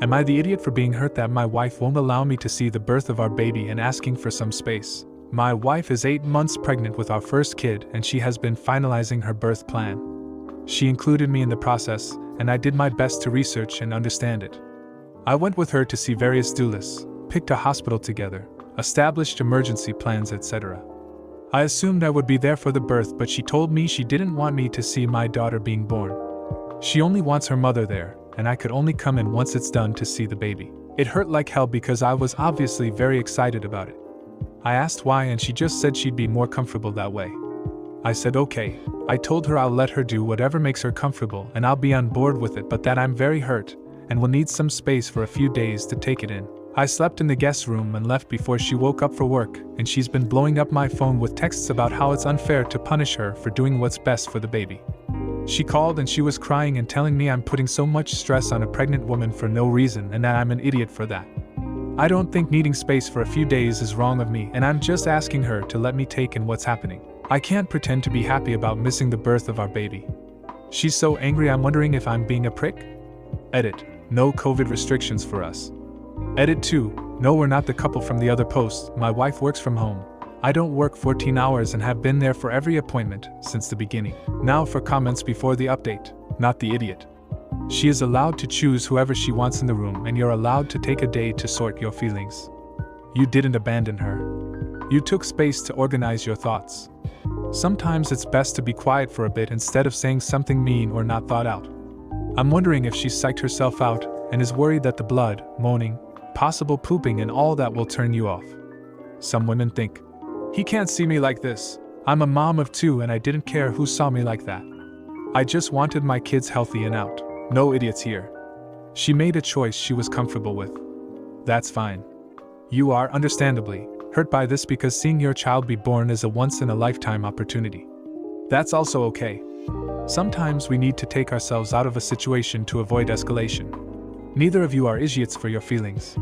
Am I the idiot for being hurt that my wife won't allow me to see the birth of our baby and asking for some space? My wife is 8 months pregnant with our first kid and she has been finalizing her birth plan. She included me in the process, and I did my best to research and understand it. I went with her to see various doulas, picked a hospital together, established emergency plans, etc. I assumed I would be there for the birth, but she told me she didn't want me to see my daughter being born. She only wants her mother there, and I could only come in once it's done to see the baby. It hurt like hell because I was obviously very excited about it. I asked why and she just said she'd be more comfortable that way. I said okay. I told her I'll let her do whatever makes her comfortable and I'll be on board with it, but that I'm very hurt and will need some space for a few days to take it in. I slept in the guest room and left before she woke up for work, and she's been blowing up my phone with texts about how it's unfair to punish her for doing what's best for the baby. She called and she was crying and telling me I'm putting so much stress on a pregnant woman for no reason and that I'm an idiot for that. I don't think needing space for a few days is wrong of me, and I'm just asking her to let me take in what's happening. I can't pretend to be happy about missing the birth of our baby. She's so angry I'm wondering if I'm being a prick? Edit. No COVID restrictions for us. Edit 2. No, we're not the couple from the other post. My wife works from home. I don't work 14 hours and have been there for every appointment since the beginning. Now for comments before the update. Not the idiot. She is allowed to choose whoever she wants in the room, and you're allowed to take a day to sort your feelings. You didn't abandon her. You took space to organize your thoughts. Sometimes it's best to be quiet for a bit instead of saying something mean or not thought out. I'm wondering if she's psyched herself out and is worried that the blood, moaning, possible pooping and all that will turn you off. Some women think, he can't see me like this. I'm a mom of 2 and I didn't care who saw me like that. I just wanted my kids healthy and out. No idiots here. She made a choice she was comfortable with. That's fine. You are, understandably, hurt by this because seeing your child be born is a once-in-a-lifetime opportunity. That's also okay. Sometimes we need to take ourselves out of a situation to avoid escalation. Neither of you are idiots for your feelings.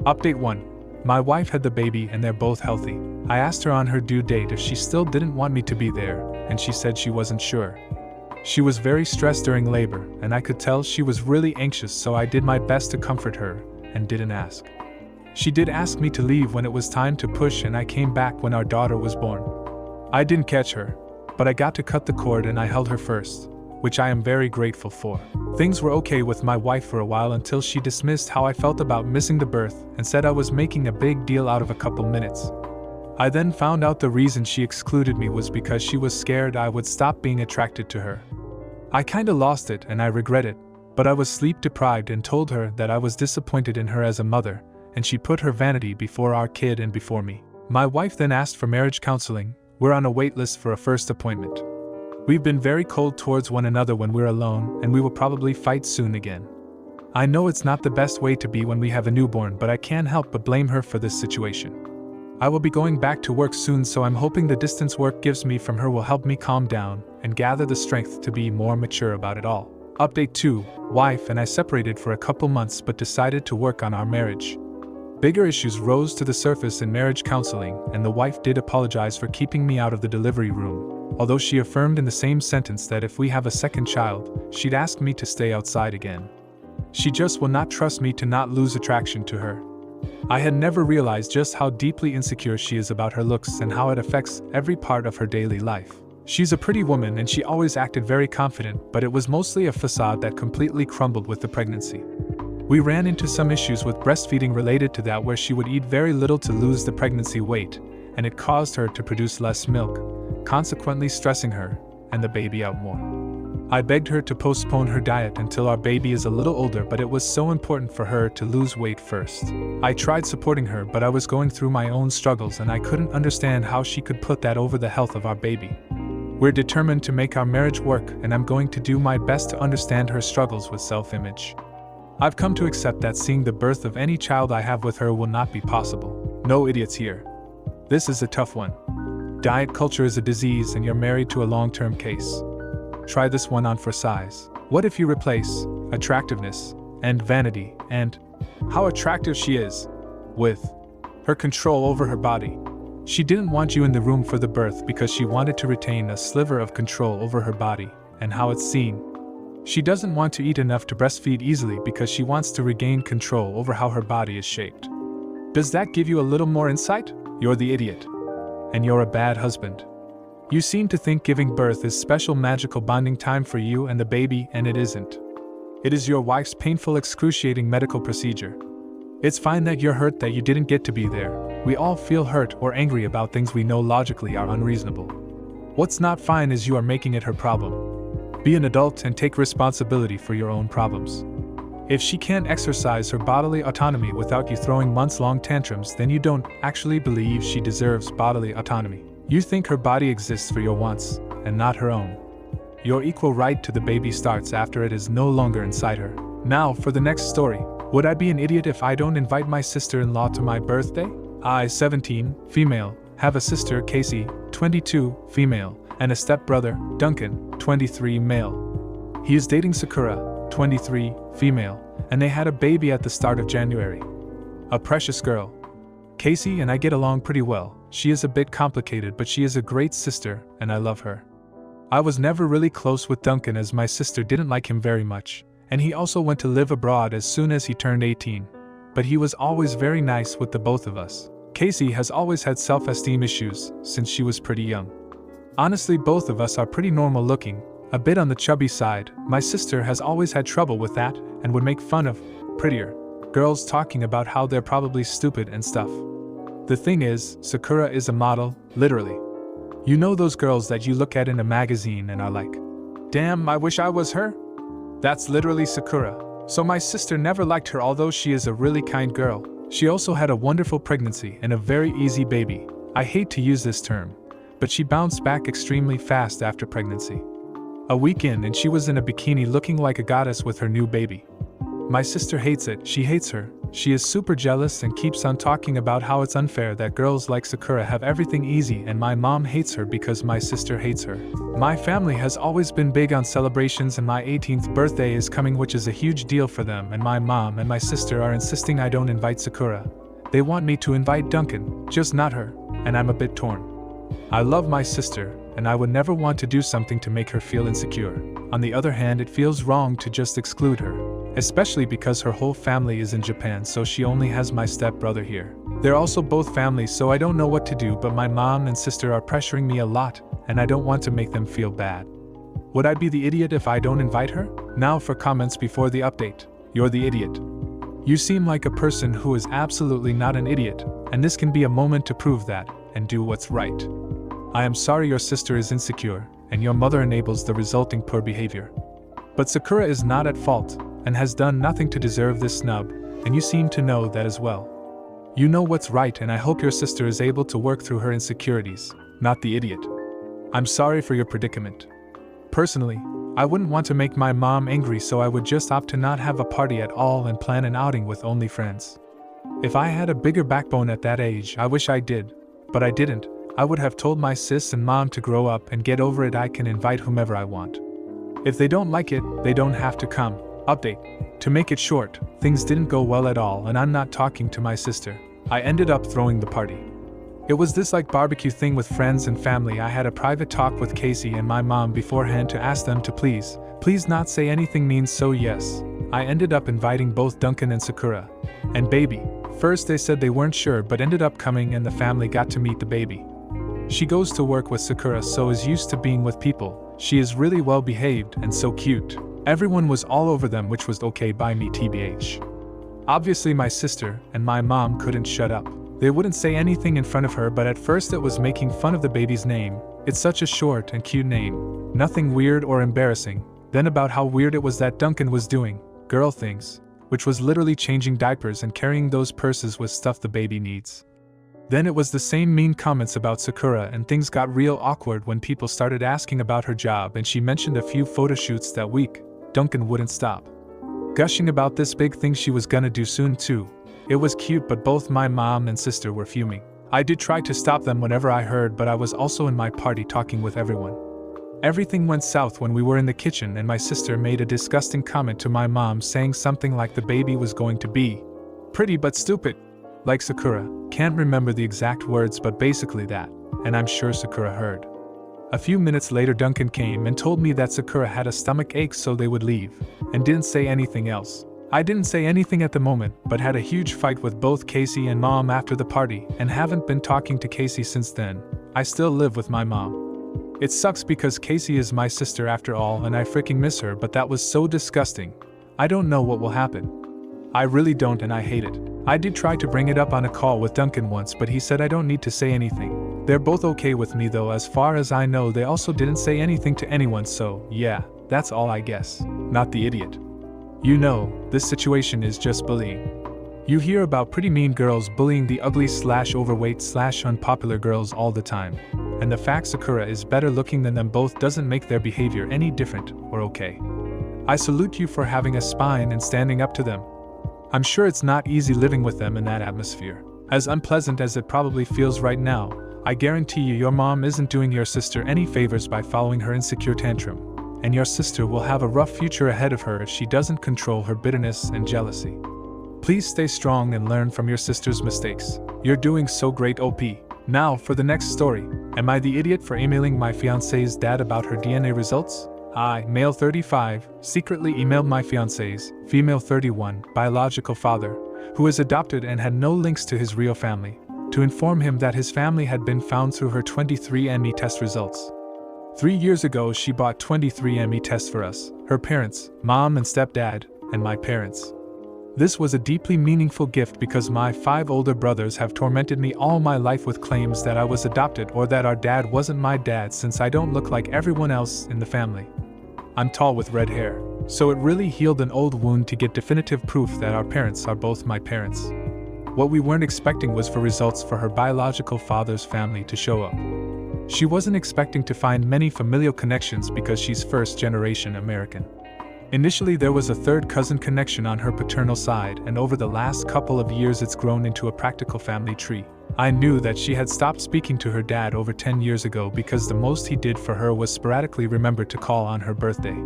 Update 1. My wife had the baby and they're both healthy. I asked her on her due date if she still didn't want me to be there, and she said she wasn't sure. She was very stressed during labor, and I could tell she was really anxious, so I did my best to comfort her and didn't ask. She did ask me to leave when it was time to push, and I came back when our daughter was born. I didn't catch her, but I got to cut the cord and I held her first, which I am very grateful for. Things were okay with my wife for a while until she dismissed how I felt about missing the birth and said I was making a big deal out of a couple minutes. I then found out the reason she excluded me was because she was scared I would stop being attracted to her. I kinda lost it and I regret it, but I was sleep deprived and told her that I was disappointed in her as a mother, and she put her vanity before our kid and before me. My wife then asked for marriage counseling. We're on a wait list for a first appointment. We've been very cold towards one another when we're alone, and we will probably fight soon again. I know it's not the best way to be when we have a newborn, but I can't help but blame her for this situation. I will be going back to work soon, so I'm hoping the distance work gives me from her will help me calm down and gather the strength to be more mature about it all. Update 2. Wife and I separated for a couple months but decided to work on our marriage. Bigger issues rose to the surface in marriage counseling, and the wife did apologize for keeping me out of the delivery room, although she affirmed in the same sentence that if we have a second child, she'd ask me to stay outside again. She just will not trust me to not lose attraction to her. I had never realized just how deeply insecure she is about her looks and how it affects every part of her daily life. She's a pretty woman and she always acted very confident, but it was mostly a facade that completely crumbled with the pregnancy. We ran into some issues with breastfeeding related to that, where she would eat very little to lose the pregnancy weight, and it caused her to produce less milk, consequently stressing her and the baby out more. I begged her to postpone her diet until our baby is a little older, but it was so important for her to lose weight first. I tried supporting her, but I was going through my own struggles and I couldn't understand how she could put that over the health of our baby. We're determined to make our marriage work, and I'm going to do my best to understand her struggles with self-image. I've come to accept that seeing the birth of any child I have with her will not be possible. No idiots here. This is a tough one. Diet culture is a disease and you're married to a long-term case. Try this one on for size. What if you replace attractiveness and vanity and how attractive she is with her control over her body? She didn't want you in the room for the birth because she wanted to retain a sliver of control over her body and how it's seen. She doesn't want to eat enough to breastfeed easily because she wants to regain control over how her body is shaped. Does that give you a little more insight? You're the idiot. And you're a bad husband. You seem to think giving birth is special magical bonding time for you and the baby, and it isn't. It is your wife's painful, excruciating medical procedure. It's fine that you're hurt that you didn't get to be there. We all feel hurt or angry about things we know logically are unreasonable. What's not fine is you are making it her problem. Be an adult and take responsibility for your own problems. If she can't exercise her bodily autonomy without you throwing months-long tantrums, then you don't actually believe she deserves bodily autonomy. You think her body exists for your wants, and not her own. Your equal right to the baby starts after it is no longer inside her. Now for the next story. Would I be an idiot if I don't invite my sister-in-law to my birthday? I, 17, female, have a sister, Casey, 22, female, and a stepbrother, Duncan, 23, male. He is dating Sakura, 23, female, and they had a baby at the start of January. A precious girl. Casey and I get along pretty well. She is a bit complicated, but she is a great sister, and I love her. I was never really close with Duncan as my sister didn't like him very much, and he also went to live abroad as soon as he turned 18. But he was always very nice with the both of us. Casey has always had self-esteem issues since she was pretty young. Honestly, both of us are pretty normal looking, a bit on the chubby side. My sister has always had trouble with that and would make fun of prettier girls, talking about how they're probably stupid and stuff. The thing is, Sakura is a model, literally. You know those girls that you look at in a magazine and are like, damn, I wish I was her? That's literally Sakura. So my sister never liked her, although she is a really kind girl. She also had a wonderful pregnancy and a very easy baby. I hate to use this term, but she bounced back extremely fast after pregnancy. A week in and she was in a bikini looking like a goddess with her new baby. My sister hates it. She hates her. She is super jealous and keeps on talking about how it's unfair that girls like Sakura have everything easy, and my mom hates her because my sister hates her. My family has always been big on celebrations, and my 18th birthday is coming, which is a huge deal for them, and my mom and my sister are insisting I don't invite Sakura. They want me to invite Duncan, just not her, and I'm a bit torn. I love my sister, and I would never want to do something to make her feel insecure. On the other hand, it feels wrong to just exclude her, especially because her whole family is in Japan, so she only has my stepbrother here. They're also both families, so I don't know what to do, but my mom and sister are pressuring me a lot, and I don't want to make them feel bad. Would I be the idiot if I don't invite her? Now for comments before the update. You're the idiot. You seem like a person who is absolutely not an idiot, and this can be a moment to prove that, and do what's right. I am sorry your sister is insecure, and your mother enables the resulting poor behavior. But Sakura is not at fault, and has done nothing to deserve this snub, and you seem to know that as well. You know what's right, and I hope your sister is able to work through her insecurities, not the idiot. I'm sorry for your predicament. Personally, I wouldn't want to make my mom angry, so I would just opt to not have a party at all and plan an outing with only friends. If I had a bigger backbone at that age, I wish I did, but I didn't. I would have told my sis and mom to grow up and get over it. I can invite whomever I want. If they don't like it, they don't have to come. Update. To make it short, things didn't go well at all, and I'm not talking to my sister. I ended up throwing the party. It was this like barbecue thing with friends and family. I had a private talk with Casey and my mom beforehand to ask them to please not say anything mean, so yes. I ended up inviting both Duncan and Sakura. And baby. First they said they weren't sure, but ended up coming, and the family got to meet the baby. She goes to work with Sakura, so is used to being with people. She is really well behaved and so cute. Everyone was all over them, which was okay by me tbh. Obviously my sister and my mom couldn't shut up. They wouldn't say anything in front of her, but at first it was making fun of the baby's name. It's such a short and cute name. Nothing weird or embarrassing. Then about how weird it was that Duncan was doing girl things, which was literally changing diapers and carrying those purses with stuff the baby needs. Then it was the same mean comments about Sakura, and things got real awkward when people started asking about her job, and she mentioned a few photo shoots that week. Duncan wouldn't stop gushing about this big thing she was gonna do soon too. It was cute, but both my mom and sister were fuming. I did try to stop them whenever I heard, but I was also in my party talking with everyone. Everything went south when we were in the kitchen, and my sister made a disgusting comment to my mom, saying something like the baby was going to be pretty but stupid, like Sakura. Can't remember the exact words, but basically that, and I'm sure Sakura heard. A few minutes later Duncan came and told me that Sakura had a stomach ache so they would leave, and didn't say anything else. I didn't say anything at the moment, but had a huge fight with both Casey and Mom after the party and haven't been talking to Casey since then. I still live with my mom. It sucks because Casey is my sister after all and I freaking miss her, but that was so disgusting. I don't know what will happen. I really don't, and I hate it. I did try to bring it up on a call with Duncan once, but he said I don't need to say anything. They're both okay with me though, as far as I know. They also didn't say anything to anyone, so yeah, that's all I guess. Not the idiot. You know, this situation is just bullying. You hear about pretty mean girls bullying the ugly/overweight/unpopular girls all the time. And the fact Sakura is better looking than them both doesn't make their behavior any different or okay. I salute you for having a spine and standing up to them. I'm sure it's not easy living with them in that atmosphere. As unpleasant as it probably feels right now, I guarantee you your mom isn't doing your sister any favors by following her insecure tantrum. And your sister will have a rough future ahead of her if she doesn't control her bitterness and jealousy. Please stay strong and learn from your sister's mistakes. You're doing so great, OP. Now for the next story. Am I the idiot for emailing my fiance's dad about her DNA results? I, male 35, secretly emailed my fiance's, female 31, biological father, who is adopted and had no links to his real family, to inform him that his family had been found through her 23andMe test results. 3 years ago she bought 23andMe tests for us, her parents, mom and stepdad, and my parents. This was a deeply meaningful gift because my 5 older brothers have tormented me all my life with claims that I was adopted or that our dad wasn't my dad since I don't look like everyone else in the family. I'm tall with red hair, so it really healed an old wound to get definitive proof that our parents are both my parents. What we weren't expecting was for results for her biological father's family to show up. She wasn't expecting to find many familial connections because she's first-generation American. Initially there was a third cousin connection on her paternal side, and over the last couple of years it's grown into a practical family tree. I knew that she had stopped speaking to her dad over 10 years ago because the most he did for her was sporadically remember to call on her birthday.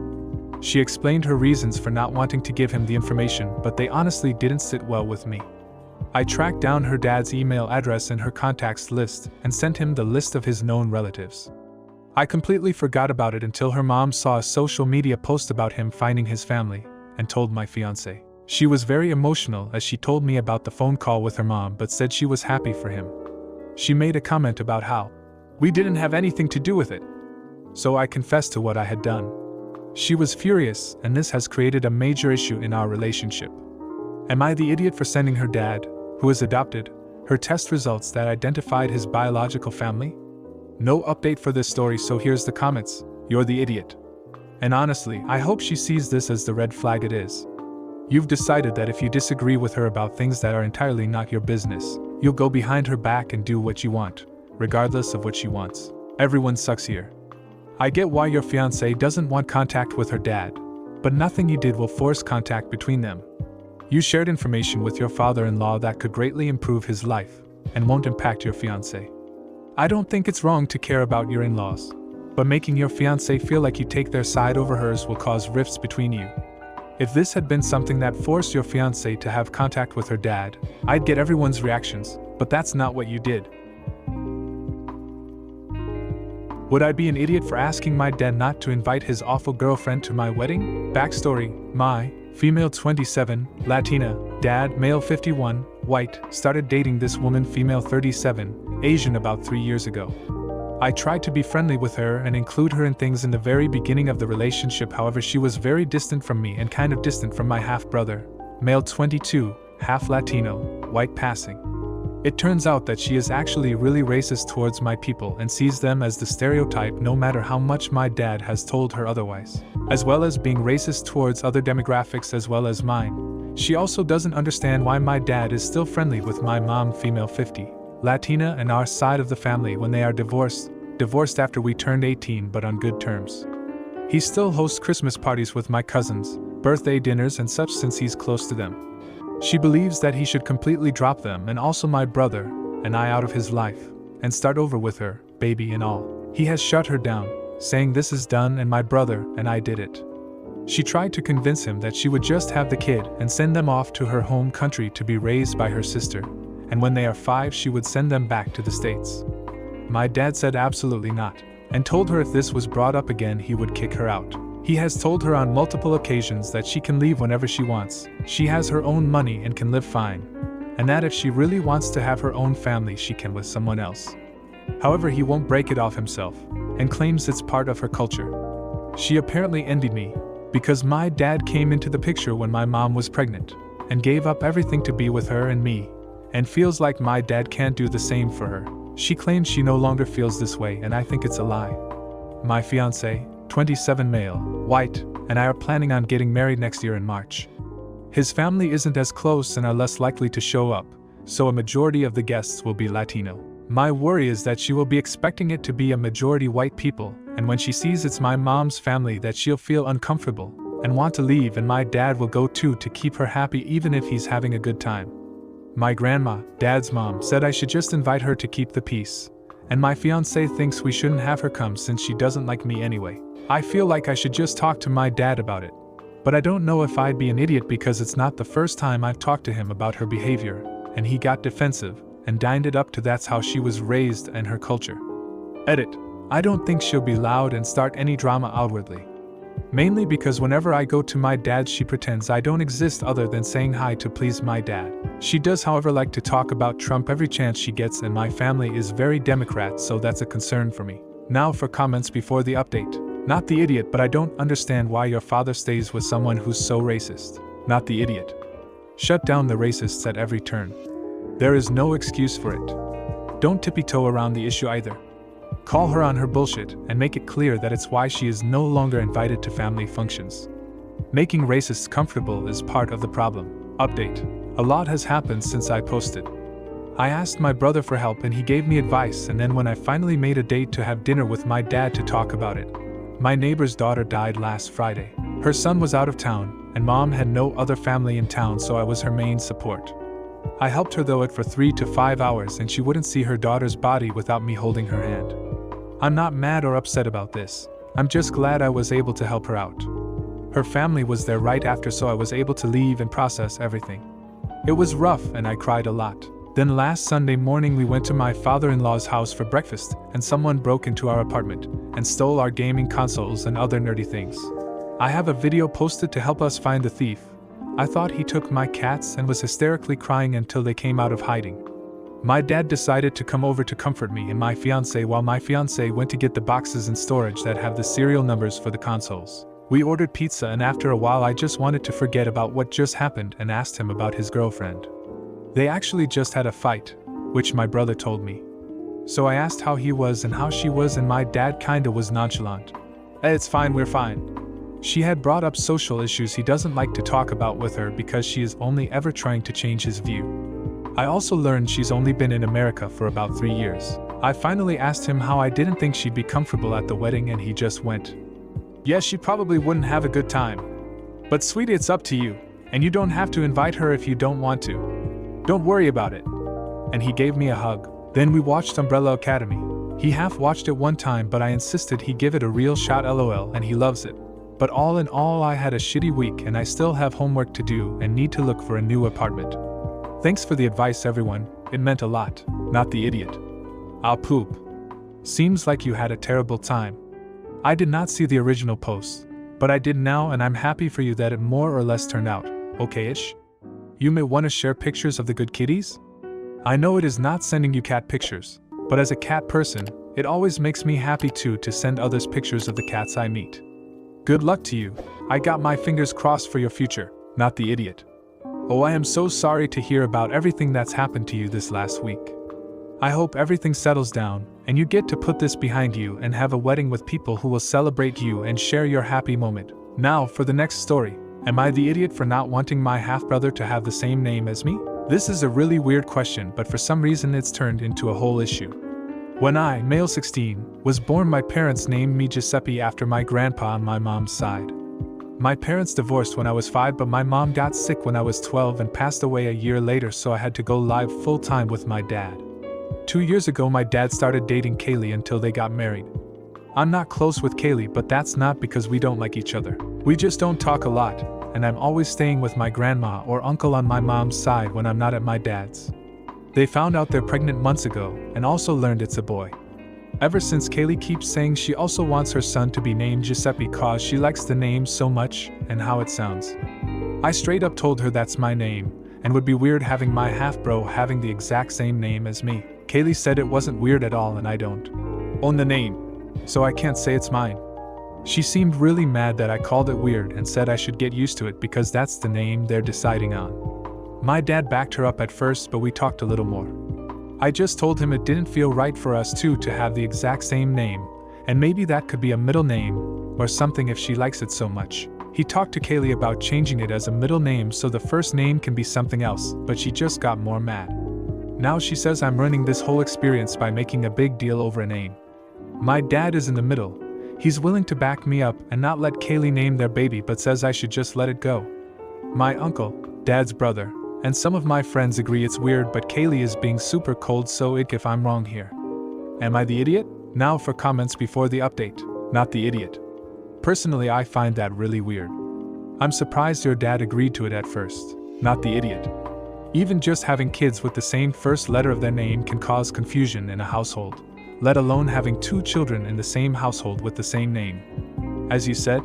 She explained her reasons for not wanting to give him the information, but they honestly didn't sit well with me. I tracked down her dad's email address and her contacts list and sent him the list of his known relatives. I completely forgot about it until her mom saw a social media post about him finding his family and told my fiancé. She was very emotional as she told me about the phone call with her mom, but said she was happy for him. She made a comment about how we didn't have anything to do with it. So I confessed to what I had done. She was furious, and this has created a major issue in our relationship. Am I the idiot for sending her dad, who is adopted, her test results that identified his biological family? No update for this story, so here's the comments. You're the idiot. And honestly, I hope she sees this as the red flag it is. You've decided that if you disagree with her about things that are entirely not your business, you'll go behind her back and do what you want, regardless of what she wants. Everyone sucks here. I get why your fiancé doesn't want contact with her dad, but nothing you did will force contact between them. You shared information with your father-in-law that could greatly improve his life and won't impact your fiancé. I don't think it's wrong to care about your in-laws, but making your fiancé feel like you take their side over hers will cause rifts between you. If this had been something that forced your fiancé to have contact with her dad, I'd get everyone's reactions, but that's not what you did. Would I be an idiot for asking my dad not to invite his awful girlfriend to my wedding? Backstory: my, female 27, Latina, dad, male 51, white, started dating this woman, female 37, Asian, about 3 years ago. I tried to be friendly with her and include her in things in the very beginning of the relationship. However, she was very distant from me and kind of distant from my half-brother, male 22, half Latino, white passing. It turns out that she is actually really racist towards my people and sees them as the stereotype no matter how much my dad has told her otherwise. As well as being racist towards other demographics as well as mine, she also doesn't understand why my dad is still friendly with my mom, female 50, Latina, and our side of the family when they are divorced after we turned 18 but on good terms. He still hosts Christmas parties with my cousins, birthday dinners and such since he's close to them. She believes that he should completely drop them and also my brother and I out of his life and start over with her, baby and all. He has shut her down, saying this is done and my brother and I did it. She tried to convince him that she would just have the kid and send them off to her home country to be raised by her sister, and when they are 5 she would send them back to the States. My dad said absolutely not, and told her if this was brought up again he would kick her out. He has told her on multiple occasions that she can leave whenever she wants, she has her own money and can live fine, and that if she really wants to have her own family she can with someone else. However, he won't break it off himself, and claims it's part of her culture. She apparently envied me, because my dad came into the picture when my mom was pregnant, and gave up everything to be with her and me, and feels like my dad can't do the same for her. She claims she no longer feels this way, and I think it's a lie. My fiancé, 27 male, white, and I are planning on getting married next year in March. His family isn't as close and are less likely to show up, so a majority of the guests will be Latino. My worry is that she will be expecting it to be a majority white people, and when she sees it's my mom's family that she'll feel uncomfortable and want to leave, and my dad will go too to keep her happy even if he's having a good time. My grandma, Dad's mom, said I should just invite her to keep the peace, and my fiancé thinks we shouldn't have her come since she doesn't like me anyway. I feel like I should just talk to my dad about it, but I don't know if I'd be an idiot because it's not the first time I've talked to him about her behavior, and he got defensive and dined it up to that's how she was raised and her culture. Edit. I don't think she'll be loud and start any drama outwardly. Mainly because whenever I go to my dad she pretends I don't exist other than saying hi to please my dad. She does however like to talk about Trump every chance she gets, and my family is very Democrat, so that's a concern for me. Now for comments before the update. Not the idiot, but I don't understand why your father stays with someone who's so racist. Not the idiot. Shut down the racists at every turn. There is no excuse for it. Don't tippy-toe around the issue either. Call her on her bullshit and make it clear that it's why she is no longer invited to family functions. Making racists comfortable is part of the problem. Update. A lot has happened since I posted. I asked my brother for help and he gave me advice, and then when I finally made a date to have dinner with my dad to talk about it, my neighbor's daughter died last Friday. Her son was out of town, and mom had no other family in town, so I was her main support. I helped her though it for 3 to 5 hours, and she wouldn't see her daughter's body without me holding her hand. I'm not mad or upset about this. I'm just glad I was able to help her out. Her family was there right after, so I was able to leave and process everything. It was rough and I cried a lot. Then last Sunday morning we went to my father-in-law's house for breakfast, and someone broke into our apartment and stole our gaming consoles and other nerdy things. I have a video posted to help us find the thief. I thought he took my cats and was hysterically crying until they came out of hiding. My dad decided to come over to comfort me and my fiancé while my fiancé went to get the boxes in storage that have the serial numbers for the consoles. We ordered pizza, and after a while I just wanted to forget about what just happened and asked him about his girlfriend. They actually just had a fight, which my brother told me. So I asked how he was and how she was, and my dad kinda was nonchalant. It's fine, we're fine. She had brought up social issues he doesn't like to talk about with her because she is only ever trying to change his view. I also learned she's only been in America for about 3 years. I finally asked him how I didn't think she'd be comfortable at the wedding, and he just went, "Yes, she probably wouldn't have a good time. But sweetie, it's up to you, and you don't have to invite her if you don't want to. Don't worry about it." And he gave me a hug. Then we watched Umbrella Academy. He half watched it one time, but I insisted he give it a real shot, lol, and he loves it. But all in all, I had a shitty week and I still have homework to do and need to look for a new apartment. Thanks for the advice, everyone. It meant a lot. Not the idiot. I'll poop. Seems like you had a terrible time. I did not see the original post, but I did now, and I'm happy for you that it more or less turned out okay-ish. You may want to share pictures of the good kitties? I know it is not sending you cat pictures, but as a cat person, it always makes me happy too to send others pictures of the cats I meet. Good luck to you. I got my fingers crossed for your future. Not the idiot. Oh, I am so sorry to hear about everything that's happened to you this last week. I hope everything settles down, and you get to put this behind you and have a wedding with people who will celebrate you and share your happy moment. Now for the next story. Am I the idiot for not wanting my half-brother to have the same name as me? This is a really weird question, but for some reason it's turned into a whole issue. When I, male 16, was born, my parents named me Giuseppe after my grandpa on my mom's side. My parents divorced when I was 5, but my mom got sick when I was 12 and passed away a year later, so I had to go live full-time with my dad. 2 years ago my dad started dating Kaylee until they got married. I'm not close with Kaylee, but that's not because we don't like each other. We just don't talk a lot, and I'm always staying with my grandma or uncle on my mom's side when I'm not at my dad's. They found out they're pregnant months ago and also learned it's a boy. Ever since Kaylee keeps saying she also wants her son to be named Giuseppe cause she likes the name so much and how it sounds. I straight up told her that's my name, and would be weird having my half-bro having the exact same name as me. Kaylee said it wasn't weird at all and I don't own the name, so I can't say it's mine. She seemed really mad that I called it weird and said I should get used to it because that's the name they're deciding on. My dad backed her up at first, but we talked a little more. I just told him it didn't feel right for us two to have the exact same name, and maybe that could be a middle name or something if she likes it so much. He talked to Kaylee about changing it as a middle name so the first name can be something else, but she just got more mad. Now she says I'm ruining this whole experience by making a big deal over a name. My dad is in the middle. He's willing to back me up and not let Kaylee name their baby but says I should just let it go. My uncle, Dad's brother, and some of my friends agree it's weird but Kaylee is being super cold so if I'm wrong here. Am I the idiot? Now for comments before the update. Not the idiot. Personally I find that really weird. I'm surprised your dad agreed to it at first. Not the idiot. Even just having kids with the same first letter of their name can cause confusion in a household, let alone having two children in the same household with the same name. As you said,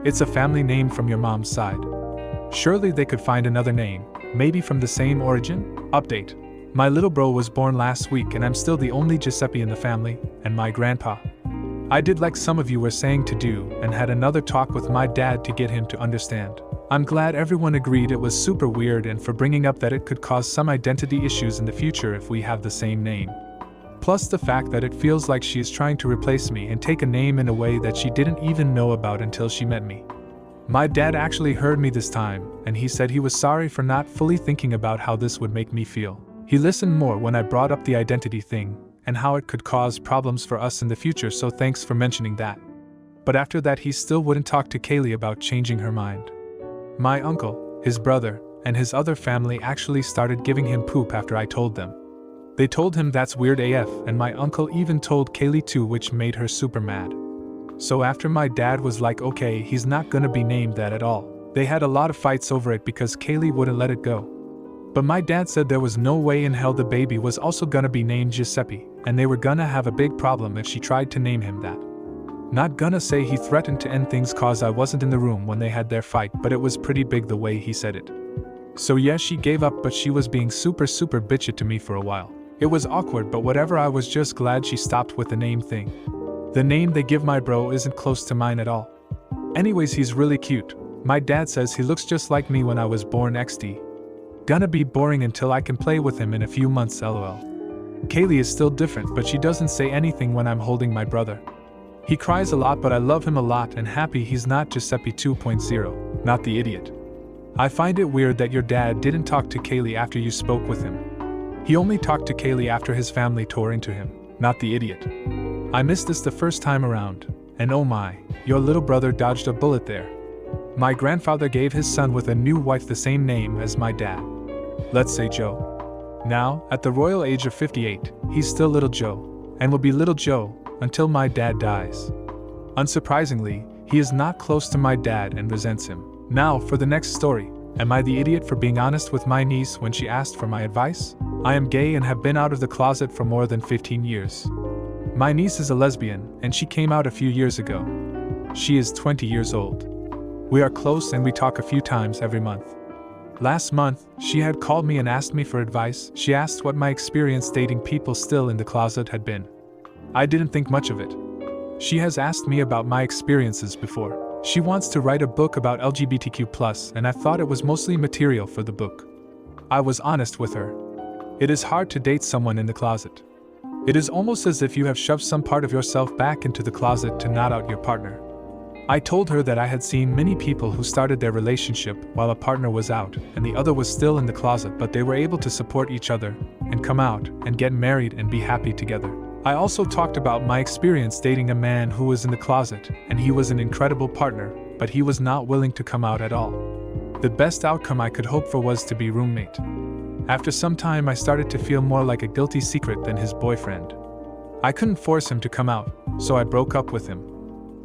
it's a family name from your mom's side. Surely they could find another name, maybe from the same origin? Update. My little bro was born last week and I'm still the only Giuseppe in the family, and my grandpa. I did like some of you were saying to do and had another talk with my dad to get him to understand. I'm glad everyone agreed it was super weird and for bringing up that it could cause some identity issues in the future if we have the same name. Plus the fact that it feels like she is trying to replace me and take a name in a way that she didn't even know about until she met me. My dad actually heard me this time, and he said he was sorry for not fully thinking about how this would make me feel. He listened more when I brought up the identity thing, and how it could cause problems for us in the future, so thanks for mentioning that. But after that he still wouldn't talk to Kaylee about changing her mind. My uncle, his brother, and his other family actually started giving him poop after I told them. They told him that's weird AF, and my uncle even told Kaylee too, which made her super mad. So after my dad was like okay, he's not gonna be named that at all, they had a lot of fights over it because Kaylee wouldn't let it go. But my dad said there was no way in hell the baby was also gonna be named Giuseppe, and they were gonna have a big problem if she tried to name him that. Not gonna say he threatened to end things cause I wasn't in the room when they had their fight, but it was pretty big the way he said it. So yeah, she gave up, but she was being super bitchy to me for a while. It was awkward, but whatever, I was just glad she stopped with the name thing. The name they give my bro isn't close to mine at all. Anyways, he's really cute. My dad says he looks just like me when I was born XD. Gonna be boring until I can play with him in a few months lol. Kaylee is still different, but she doesn't say anything when I'm holding my brother. He cries a lot, but I love him a lot and happy he's not Giuseppe 2.0, not the idiot. I find it weird that your dad didn't talk to Kaylee after you spoke with him. He only talked to Kaylee after his family tore into him, not the idiot. I missed this the first time around, and oh my, your little brother dodged a bullet there. My grandfather gave his son with a new wife the same name as my dad. Let's say Joe. Now, at the royal age of 58, he's still Little Joe, and will be Little Joe until my dad dies. Unsurprisingly, he is not close to my dad and resents him. Now for the next story. Am I the idiot for being honest with my niece when she asked for my advice? I am gay and have been out of the closet for more than 15 years. My niece is a lesbian, and she came out a few years ago. She is 20 years old. We are close and we talk a few times every month. Last month, she had called me and asked me for advice. She asked what my experience dating people still in the closet had been. I didn't think much of it. She has asked me about my experiences before. She wants to write a book about LGBTQ+, and I thought it was mostly material for the book. I was honest with her. It is hard to date someone in the closet. It is almost as if you have shoved some part of yourself back into the closet to not out your partner. I told her that I had seen many people who started their relationship while a partner was out and the other was still in the closet, but they were able to support each other and come out and get married and be happy together. I also talked about my experience dating a man who was in the closet, and he was an incredible partner, but he was not willing to come out at all. The best outcome I could hope for was to be roommate. After some time I started to feel more like a guilty secret than his boyfriend. I couldn't force him to come out, so I broke up with him.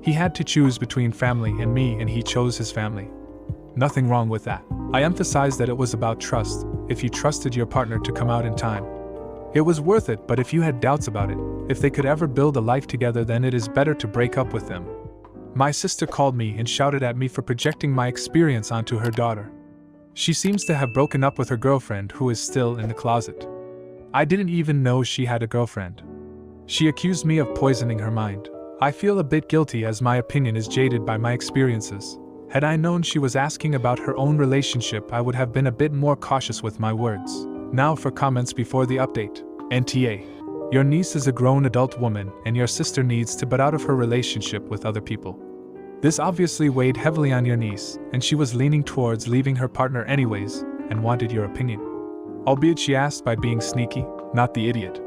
He had to choose between family and me, and he chose his family. Nothing wrong with that. I emphasized that it was about trust. If you trusted your partner to come out in time, it was worth it, but if you had doubts about it, If they could ever build a life together, then it is better to break up with them. My sister called me and shouted at me for projecting my experience onto her daughter. She seems to have broken up with her girlfriend, who is still in the closet. I didn't even know she had a girlfriend. She accused me of poisoning her mind. I feel a bit guilty as my opinion is jaded by my experiences. Had I known she was asking about her own relationship, I would have been a bit more cautious with my words. Now for comments before the update. NTA. Your niece is a grown adult woman and your sister needs to butt out of her relationship with other people. This obviously weighed heavily on your niece, and she was leaning towards leaving her partner anyways, and wanted your opinion. Albeit she asked by being sneaky, not the idiot.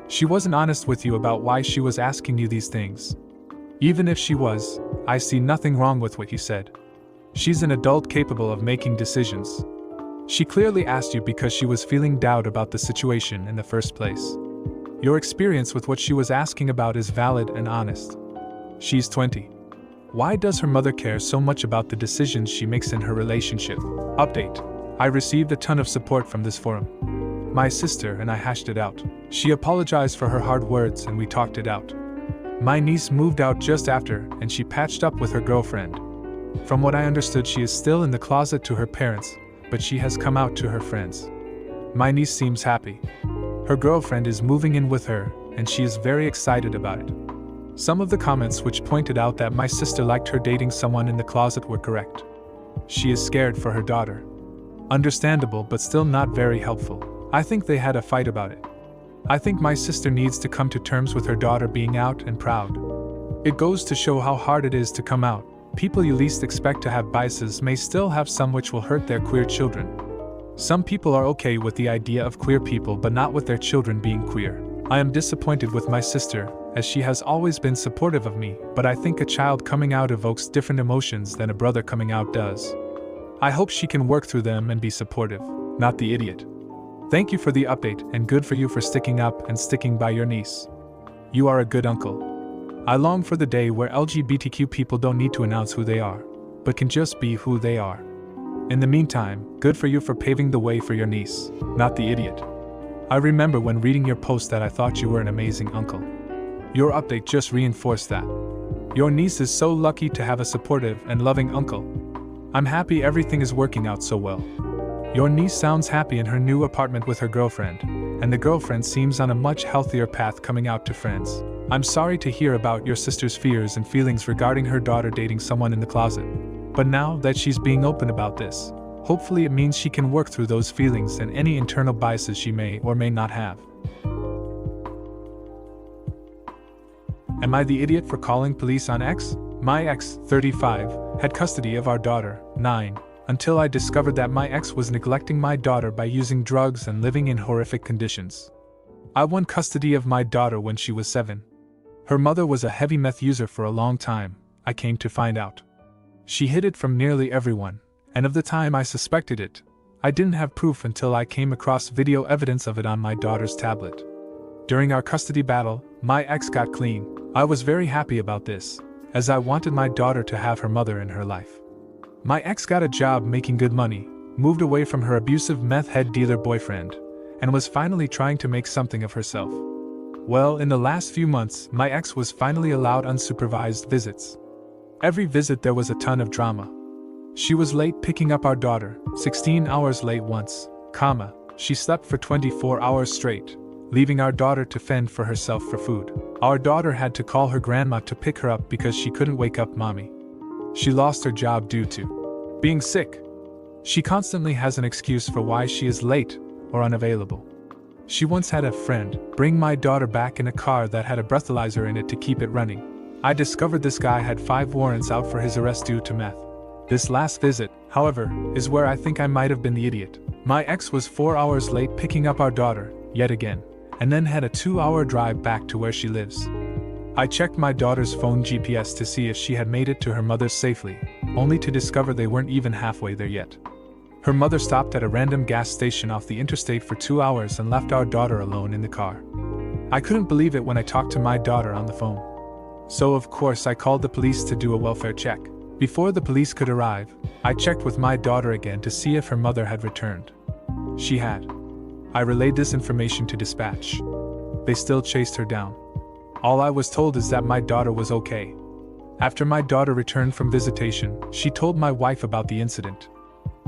She wasn't honest with you about why she was asking you these things. Even if she was, I see nothing wrong with what you said. She's an adult capable of making decisions. She clearly asked you because she was feeling doubt about the situation in the first place. Your experience with what she was asking about is valid and honest. She's 20. Why does her mother care so much about the decisions she makes in her relationship? Update. I received a ton of support from this forum. My sister and I hashed it out. She apologized for her hard words and we talked it out. My niece moved out just after and she patched up with her girlfriend. From what I understood, she is still in the closet to her parents, but she has come out to her friends. My niece seems happy. Her girlfriend is moving in with her and she is very excited about it. Some of the comments which pointed out that my sister liked her dating someone in the closet were correct. She is scared for her daughter. Understandable, but still not very helpful. I think they had a fight about it. I think my sister needs to come to terms with her daughter being out and proud. It goes to show how hard it is to come out. People you least expect to have biases may still have some which will hurt their queer children. Some people are okay with the idea of queer people but not with their children being queer. I am disappointed with my sister, as she has always been supportive of me, but I think a child coming out evokes different emotions than a brother coming out does. I hope she can work through them and be supportive, not the idiot. Thank you for the update and good for you for sticking up and sticking by your niece. You are a good uncle. I long for the day where LGBTQ people don't need to announce who they are, but can just be who they are. In the meantime, good for you for paving the way for your niece, not the idiot. I remember when reading your post that I thought you were an amazing uncle. Your update just reinforced that. Your niece is so lucky to have a supportive and loving uncle. I'm happy everything is working out so well. Your niece sounds happy in her new apartment with her girlfriend, and the girlfriend seems on a much healthier path coming out to friends. I'm sorry to hear about your sister's fears and feelings regarding her daughter dating someone in the closet. But now that she's being open about this, hopefully it means she can work through those feelings and any internal biases she may or may not have. Am I the idiot for calling police on X? My ex, 35, had custody of our daughter, 9, until I discovered that my ex was neglecting my daughter by using drugs and living in horrific conditions. I won custody of my daughter when she was 7. Her mother was a heavy meth user for a long time, I came to find out. She hid it from nearly everyone, and of the time I suspected it, I didn't have proof until I came across video evidence of it on my daughter's tablet. During our custody battle, my ex got clean. I was very happy about this, as I wanted my daughter to have her mother in her life. My ex got a job making good money, moved away from her abusive meth head dealer boyfriend, and was finally trying to make something of herself. Well, in the last few months, my ex was finally allowed unsupervised visits. Every visit there was a ton of drama. She was late picking up our daughter, 16 hours late once, she slept for 24 hours straight, leaving our daughter to fend for herself for food. Our daughter had to call her grandma to pick her up because she couldn't wake up mommy. She lost her job due to being sick. She constantly has an excuse for why she is late or unavailable. She once had a friend bring my daughter back in a car that had a breathalyzer in it to keep it running. I discovered this guy had 5 warrants out for his arrest due to meth. This last visit, however, is where I think I might have been the idiot. My ex was 4 hours late picking up our daughter, yet again, and then had a 2-hour drive back to where she lives. I checked my daughter's phone GPS to see if she had made it to her mother's safely, only to discover they weren't even halfway there yet. Her mother stopped at a random gas station off the interstate for 2 hours and left our daughter alone in the car. I couldn't believe it when I talked to my daughter on the phone. So of course I called the police to do a welfare check. Before the police could arrive, I checked with my daughter again to see if her mother had returned. She had. I relayed this information to dispatch. They still chased her down. All I was told is that my daughter was okay. After my daughter returned from visitation, she told my wife about the incident.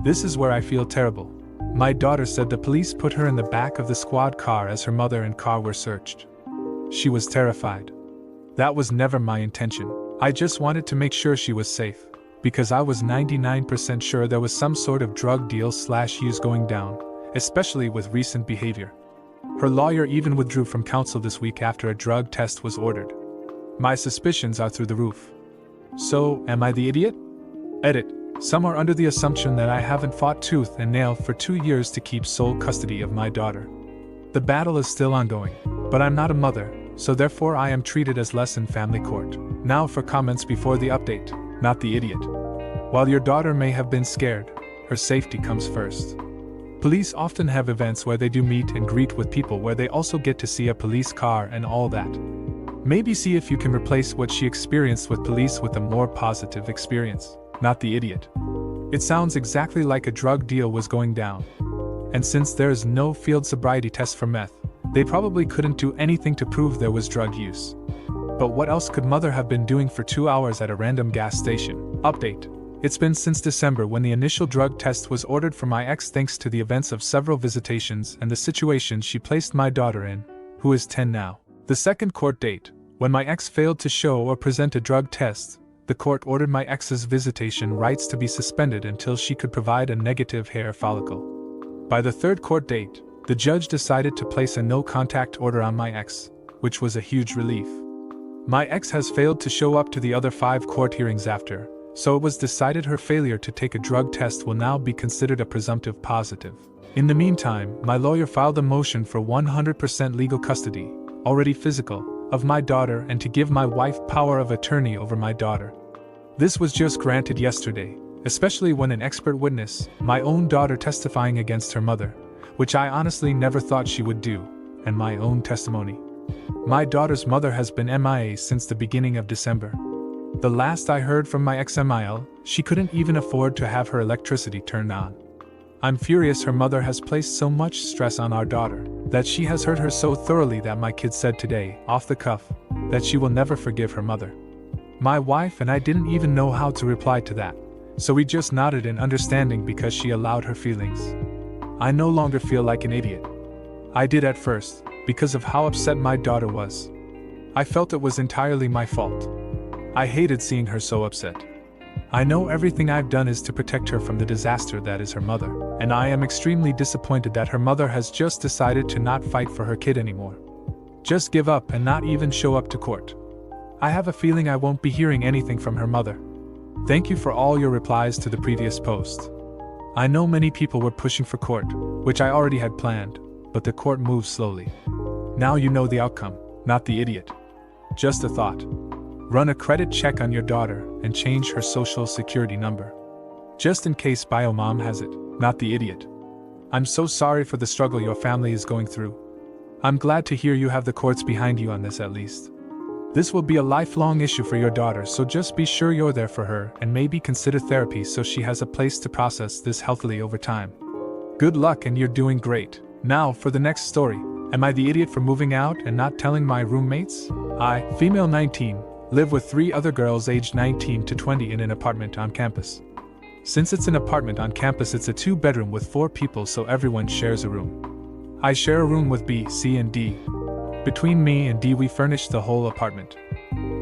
This is where I feel terrible. My daughter said the police put her in the back of the squad car as her mother and car were searched. She was terrified. That was never my intention. I just wanted to make sure she was safe, because I was 99% sure there was some sort of drug deal/use going down, especially with recent behavior. Her lawyer even withdrew from counsel this week after a drug test was ordered. My suspicions are through the roof. So, am I the idiot? Edit. Some are under the assumption that I haven't fought tooth and nail for 2 years to keep sole custody of my daughter. The battle is still ongoing, but I'm not a mother, so therefore I am treated as less in family court. Now for comments before the update, not the idiot. While your daughter may have been scared, her safety comes first. Police often have events where they do meet and greet with people where they also get to see a police car and all that. Maybe see if you can replace what she experienced with police with a more positive experience. Not the idiot. It sounds exactly like a drug deal was going down. And since there is no field sobriety test for meth, they probably couldn't do anything to prove there was drug use. But what else could mother have been doing for 2 hours at a random gas station? Update. It's been since December when the initial drug test was ordered for my ex thanks to the events of several visitations and the situation she placed my daughter in, who is 10 now. The second court date, when my ex failed to show or present a drug test, the court ordered my ex's visitation rights to be suspended until she could provide a negative hair follicle. By the third court date, the judge decided to place a no-contact order on my ex, which was a huge relief. My ex has failed to show up to the other 5 court hearings after, so it was decided her failure to take a drug test will now be considered a presumptive positive. In the meantime, my lawyer filed a motion for 100% legal custody, already physical, of my daughter and to give my wife power of attorney over my daughter. This was just granted yesterday, especially when an expert witness, my own daughter testifying against her mother, which I honestly never thought she would do, and my own testimony. My daughter's mother has been MIA since the beginning of December. The last I heard from my ex-MIL, she couldn't even afford to have her electricity turned on. I'm furious her mother has placed so much stress on our daughter, that she has hurt her so thoroughly that my kid said today, off the cuff, that she will never forgive her mother. My wife and I didn't even know how to reply to that, so we just nodded in understanding because she allowed her feelings. I no longer feel like an idiot. I did at first, because of how upset my daughter was. I felt it was entirely my fault. I hated seeing her so upset. I know everything I've done is to protect her from the disaster that is her mother, and I am extremely disappointed that her mother has just decided to not fight for her kid anymore. Just give up and not even show up to court. I have a feeling I won't be hearing anything from her mother. Thank you for all your replies to the previous post. I know many people were pushing for court, which I already had planned, but the court moves slowly. Now you know the outcome, not the idiot. Just a thought. Run a credit check on your daughter and change her social security number. Just in case Biomom has it, not the idiot. I'm so sorry for the struggle your family is going through. I'm glad to hear you have the courts behind you on this at least. This will be a lifelong issue for your daughter, so just be sure you're there for her and maybe consider therapy so she has a place to process this healthily over time. Good luck and you're doing great. Now for the next story. Am I the idiot for moving out and not telling my roommates? I, female 19, live with 3 other girls aged 19 to 20 in an apartment on campus. Since it's an apartment on campus, it's a 2-bedroom with 4 people, so everyone shares a room. I share a room with B, C, and D. Between me and D, we furnish the whole apartment.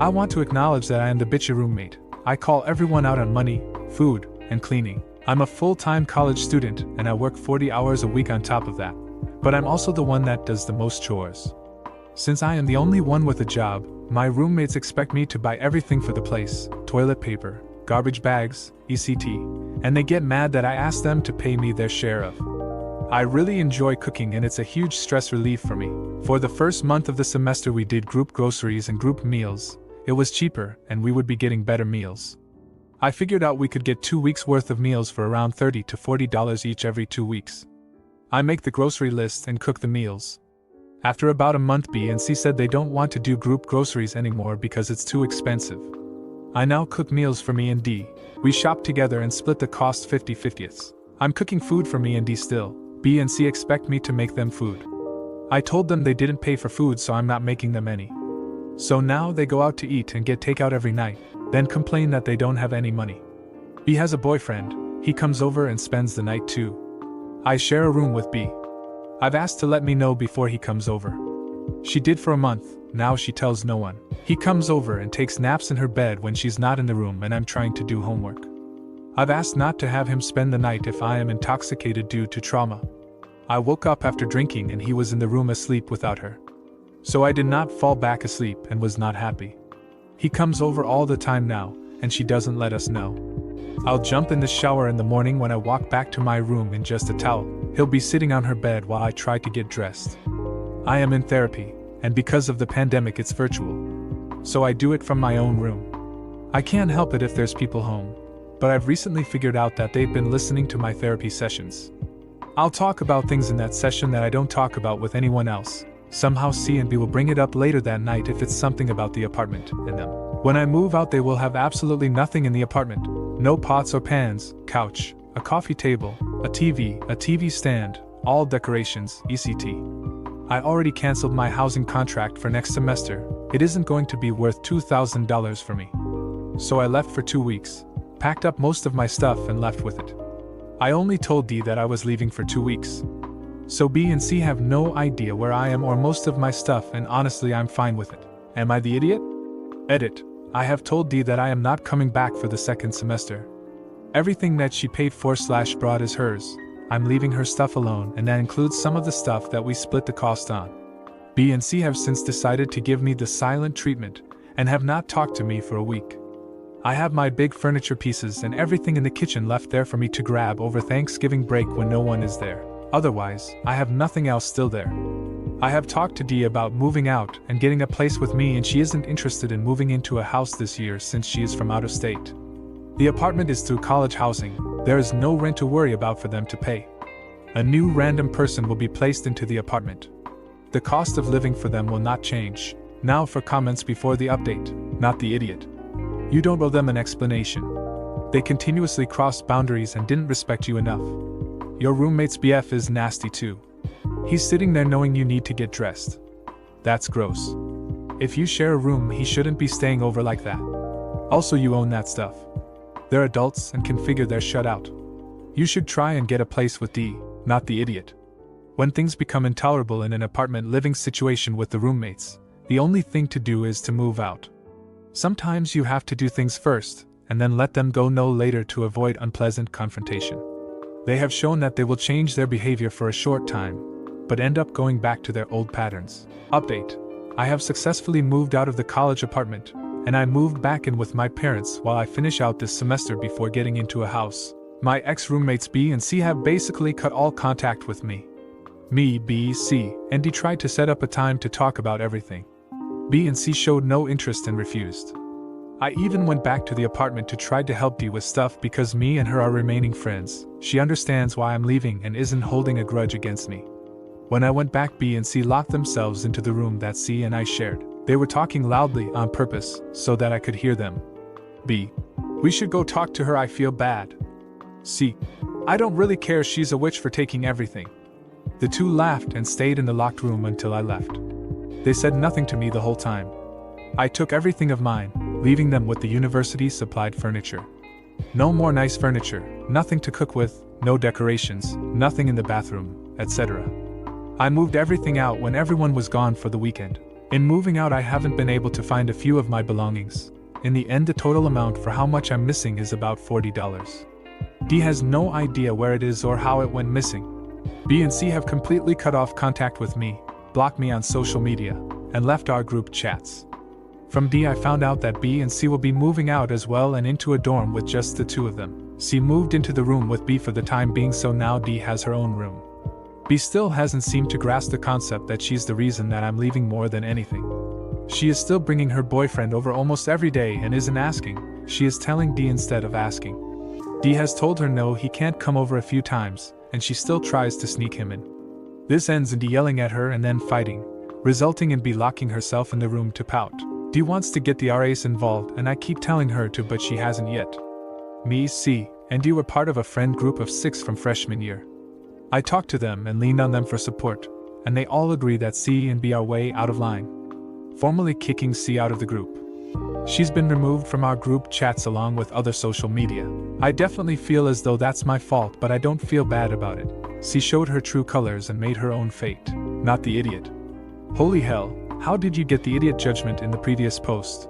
I want to acknowledge that I am the bitchy roommate. I call everyone out on money, food, and cleaning. I'm a full-time college student and I work 40 hours a week on top of that. But I'm also the one that does the most chores. Since I am the only one with a job, my roommates expect me to buy everything for the place: toilet paper, garbage bags, etc. And they get mad that I ask them to pay me their share of. I really enjoy cooking and it's a huge stress relief for me. For the first month of the semester we did group groceries and group meals. It was cheaper and we would be getting better meals. I figured out we could get 2 weeks worth of meals for around $30 to $40 each every 2 weeks. I make the grocery list and cook the meals. After about a month, B and C said they don't want to do group groceries anymore because it's too expensive. I now cook meals for me and D. We shop together and split the cost 50-50. I'm cooking food for me and D still. B and C expect me to make them food. I told them they didn't pay for food, so I'm not making them any. So now they go out to eat and get takeout every night, then complain that they don't have any money. B has a boyfriend, he comes over and spends the night too. I share a room with B. I've asked to let me know before he comes over. She did for a month, now she tells no one. He comes over and takes naps in her bed when she's not in the room and I'm trying to do homework. I've asked not to have him spend the night if I am intoxicated due to trauma. I woke up after drinking and he was in the room asleep without her. So I did not fall back asleep and was not happy. He comes over all the time now, and she doesn't let us know. I'll jump in the shower in the morning when I walk back to my room in just a towel. He'll be sitting on her bed while I try to get dressed. I am in therapy, and because of the pandemic it's virtual. So I do it from my own room. I can't help it if there's people home, but I've recently figured out that they've been listening to my therapy sessions. I'll talk about things in that session that I don't talk about with anyone else. Somehow C and B will bring it up later that night if it's something about the apartment and them. When I move out they will have absolutely nothing in the apartment. No pots or pans, couch, a coffee table, a TV stand, all decorations, etc. I already canceled my housing contract for next semester. It isn't going to be worth $2,000 for me. So I left for 2 weeks, packed up most of my stuff and left with it. I only told D that I was leaving for 2 weeks. So B and C have no idea where I am or most of my stuff, and honestly I'm fine with it. Am I the idiot? Edit. I have told D that I am not coming back for the second semester. Everything that she paid for/brought is hers. I'm leaving her stuff alone, and that includes some of the stuff that we split the cost on. B and C have since decided to give me the silent treatment, and have not talked to me for a week. I have my big furniture pieces and everything in the kitchen left there for me to grab over Thanksgiving break when no one is there. Otherwise, I have nothing else still there. I have talked to Dee about moving out and getting a place with me, and she isn't interested in moving into a house this year since she is from out of state. The apartment is through college housing, there is no rent to worry about for them to pay. A new random person will be placed into the apartment. The cost of living for them will not change. Now for comments before the update, not the idiot. You don't owe them an explanation. They continuously crossed boundaries and didn't respect you enough. Your roommate's BF is nasty too. He's sitting there knowing you need to get dressed. That's gross. If you share a room, he shouldn't be staying over like that. Also, you own that stuff. They're adults and can figure they're shut out. You should try and get a place with D, not the idiot. When things become intolerable in an apartment living situation with the roommates, the only thing to do is to move out. Sometimes you have to do things first, and then let them go no later to avoid unpleasant confrontation. They have shown that they will change their behavior for a short time, but end up going back to their old patterns. Update. I have successfully moved out of the college apartment, and I moved back in with my parents while I finish out this semester before getting into a house. My ex-roommates B and C have basically cut all contact with me. Me, B, C, and D tried to set up a time to talk about everything. B and C showed no interest and refused. I even went back to the apartment to try to help D with stuff because me and her are remaining friends. She understands why I'm leaving and isn't holding a grudge against me. When I went back, B and C locked themselves into the room that C and I shared. They were talking loudly on purpose so that I could hear them. B. We should go talk to her, I feel bad. C. I don't really care, she's a witch for taking everything. The two laughed and stayed in the locked room until I left. They said nothing to me the whole time. I took everything of mine, leaving them with the university-supplied furniture. No more nice furniture, nothing to cook with, no decorations, nothing in the bathroom, etc. I moved everything out when everyone was gone for the weekend. In moving out, I haven't been able to find a few of my belongings. In the end, the total amount for how much I'm missing is about $40. D has no idea where it is or how it went missing. B and C have completely cut off contact with me, blocked me on social media, and left our group chats. From D, I found out that B and C will be moving out as well and into a dorm with just the two of them. C moved into the room with B for the time being, so now D has her own room. B still hasn't seemed to grasp the concept that she's the reason that I'm leaving more than anything. She is still bringing her boyfriend over almost every day and isn't asking, she is telling D instead of asking. D has told her no, he can't come over a few times, and she still tries to sneak him in. This ends in D yelling at her and then fighting, resulting in B locking herself in the room to pout. D wants to get the RAs involved and I keep telling her to, but she hasn't yet. Me, C, and D were part of a friend group of 6 from freshman year. I talked to them and leaned on them for support, and they all agree that C and B are way out of line. formally kicking C out of the group. She's been removed from our group chats along with other social media. I definitely feel as though that's my fault, but I don't feel bad about it. C showed her true colors and made her own fate. Not the idiot. Holy hell, how did you get the idiot judgment in the previous post?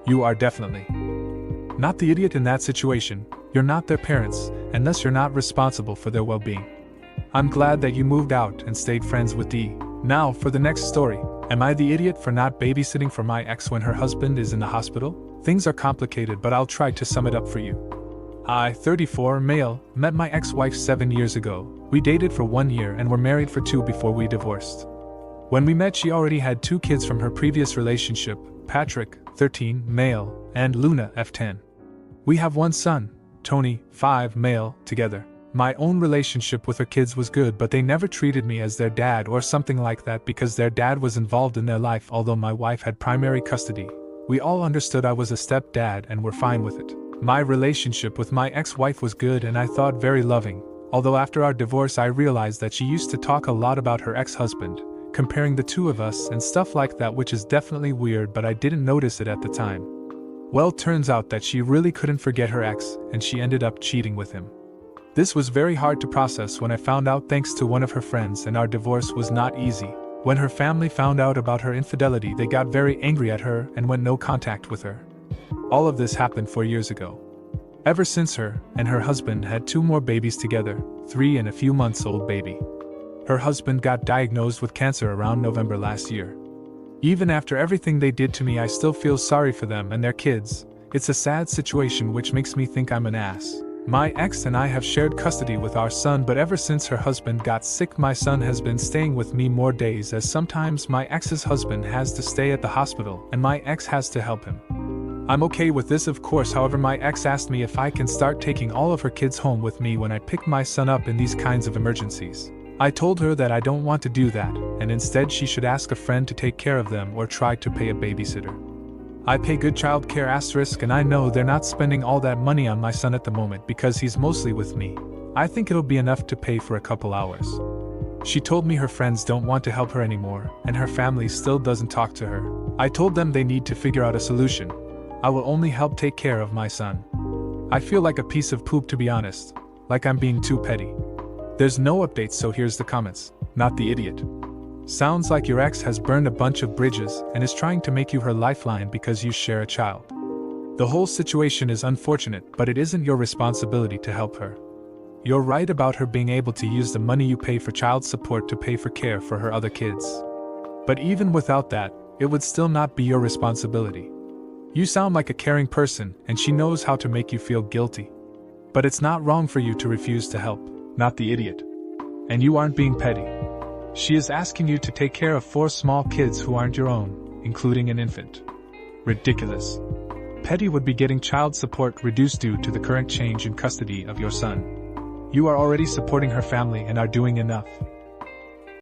You are definitely not the idiot in that situation. You're not their parents, and thus you're not responsible for their well-being. I'm glad that you moved out and stayed friends with D. Now for the next story. Am I the idiot for not babysitting for my ex when her husband is in the hospital? Things are complicated, but I'll try to sum it up for you. I, 34, male, met my ex-wife 7 years ago. We dated for 1 year and were married for 2 before we divorced. When we met, she already had 2 kids from her previous relationship, Patrick, 13, male, and Luna, F10. We have 1 son, Tony, 5, male, together. My own relationship with her kids was good, but they never treated me as their dad or something like that because their dad was involved in their life. Although my wife had primary custody, we all understood I was a stepdad and were fine with it. My relationship with my ex-wife was good and I thought very loving, although after our divorce I realized that she used to talk a lot about her ex-husband, comparing the 2 of us and stuff like that, which is definitely weird, but I didn't notice it at the time. Well, turns out that she really couldn't forget her ex and she ended up cheating with him. This was very hard to process when I found out, thanks to one of her friends, and our divorce was not easy. When her family found out about her infidelity, they got very angry at her and went no contact with her. All of this happened 4 years ago. Ever since, her and her husband had 2 more babies together, 3 and a few months old baby. Her husband got diagnosed with cancer around November last year. Even after everything they did to me, I still feel sorry for them and their kids. It's a sad situation which makes me think I'm an ass. My ex and I have shared custody with our son, but ever since her husband got sick, my son has been staying with me more days, as sometimes my ex's husband has to stay at the hospital and my ex has to help him. I'm okay with this, of course. However, my ex asked me if I can start taking all of her kids home with me when I pick my son up in these kinds of emergencies. I told her that I don't want to do that, and instead she should ask a friend to take care of them or try to pay a babysitter. I pay good child care *, and I know they're not spending all that money on my son at the moment because he's mostly with me. I think it'll be enough to pay for a couple hours. She told me her friends don't want to help her anymore, and her family still doesn't talk to her. I told them they need to figure out a solution. I will only help take care of my son. I feel like a piece of poop, to be honest, like I'm being too petty. There's no updates, so here's the comments. Not the idiot. Sounds like your ex has burned a bunch of bridges and is trying to make you her lifeline because you share a child. The whole situation is unfortunate, but it isn't your responsibility to help her. You're right about her being able to use the money you pay for child support to pay for care for her other kids. But even without that, it would still not be your responsibility. You sound like a caring person, and she knows how to make you feel guilty. But it's not wrong for you to refuse to help. Not the idiot. And you aren't being petty. She is asking you to take care of 4 small kids who aren't your own, including an infant. Ridiculous. Petty would be getting child support reduced due to the current change in custody of your son. You are already supporting her family and are doing enough.